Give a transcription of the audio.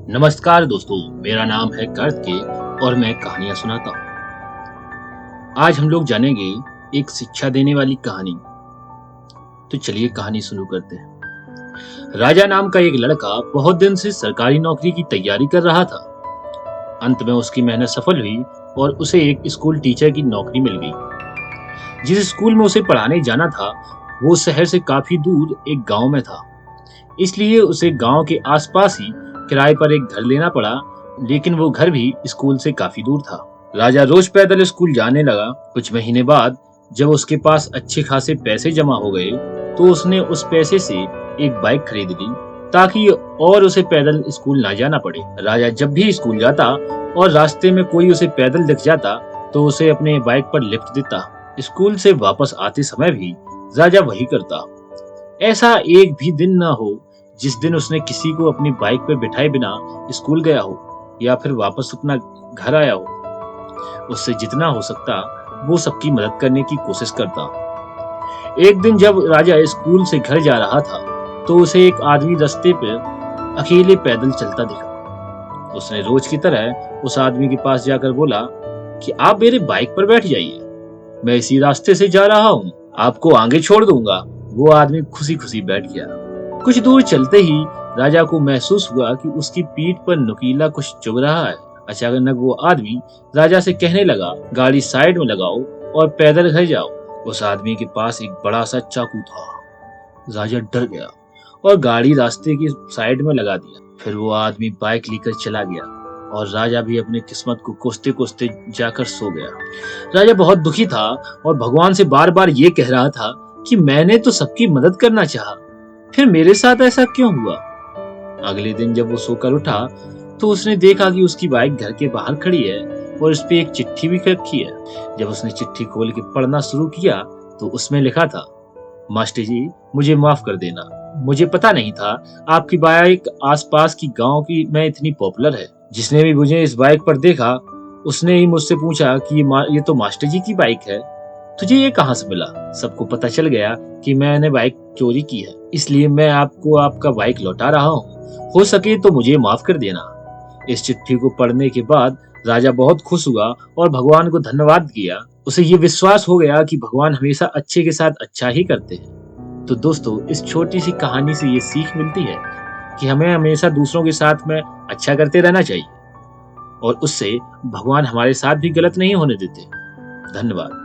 नमस्कार दोस्तों, मेरा नाम है कार्तिकेय और मैं कहानियां सुनाता हूँ। आज हम लोग जानेंगे एक शिक्षा देने वाली कहानी। तो चलिए कहानी शुरू करते हैं। राजा नाम का एक लड़का बहुत दिन से सरकारी नौकरी की तैयारी कर रहा था। अंत में उसकी मेहनत सफल हुई और उसे एक स्कूल टीचर की नौकरी मिल गई। जिस स्कूल में उसे पढ़ाने जाना था, वो शहर से काफी दूर एक गांव में था। इसलिए उसे गांव के आसपास ही किराए पर एक घर लेना पड़ा, लेकिन वो घर भी स्कूल से काफी दूर था। राजा रोज पैदल स्कूल जाने लगा। कुछ महीने बाद जब उसके पास अच्छे खासे पैसे जमा हो गए, तो उसने उस पैसे से एक बाइक खरीद ली ताकि और उसे पैदल स्कूल ना जाना पड़े। राजा जब भी स्कूल जाता और रास्ते में कोई उसे पैदल दिख जाता, तो उसे अपने बाइक पर लिफ्ट देता। स्कूल से वापस आते समय भी राजा वही करता। ऐसा एक भी दिन ना हो जिस दिन उसने किसी को अपनी बाइक पर बिठाए बिना स्कूल गया हो या फिर वापस अपना घर आया हो। उससे जितना हो सकता वो सबकी मदद करने की कोशिश करता। एक दिन जब राजा स्कूल से घर जा रहा था, तो उसे एक आदमी रास्ते पर अकेले पैदल चलता दिखा। उसने रोज की तरह उस आदमी के पास जाकर बोला कि आप मेरे बाइक पर बैठ जाइए, मैं इसी रास्ते से जा रहा हूँ, आपको आगे छोड़ दूंगा। वो आदमी खुशी खुशी बैठ गया। कुछ दूर चलते ही राजा को महसूस हुआ कि उसकी पीठ पर नुकीला कुछ चुभ रहा है। अचानक वो आदमी राजा से कहने लगा, गाड़ी साइड में लगाओ और पैदल घर जाओ। उस आदमी के पास एक बड़ा सा चाकू था। राजा डर गया और गाड़ी रास्ते की साइड में लगा दिया। फिर वो आदमी बाइक लेकर चला गया और राजा भी अपनी किस्मत को कोसते कोसते जाकर सो गया। राजा बहुत दुखी था और भगवान से बार बार ये कह रहा था कि मैंने तो सबकी मदद करना चाहा, फिर मेरे साथ ऐसा क्यों हुआ। अगले दिन जब वो सोकर उठा, तो उसने देखा कि उसकी बाइक घर के बाहर खड़ी है और उस पे एक चिट्ठी भी रखी है। जब उसने चिट्ठी खोल के पढ़ना शुरू किया, तो उसमें लिखा था, मास्टर जी, मुझे माफ कर देना, मुझे पता नहीं था आपकी बाइक आसपास की गांव की में इतनी पॉपुलर है। जिसने भी मुझे इस बाइक पर देखा, उसने ही मुझसे पूछा कि ये तो मास्टर जी की बाइक है, तुझे ये कहाँ से मिला। सबको पता चल गया कि मैंने बाइक चोरी की है, इसलिए मैं आपको आपका बाइक लौटा रहा हूँ, हो सके तो मुझे माफ कर देना। इस चिट्ठी को पढ़ने के बाद राजा बहुत खुश हुआ और भगवान को धन्यवाद किया। उसे ये विश्वास हो गया कि भगवान हमेशा अच्छे के साथ अच्छा ही करते हैं। तो दोस्तों, इस छोटी सी कहानी से ये सीख मिलती है कि हमें हमेशा दूसरों के साथ में अच्छा करते रहना चाहिए और उससे भगवान हमारे साथ भी गलत नहीं होने देते। धन्यवाद।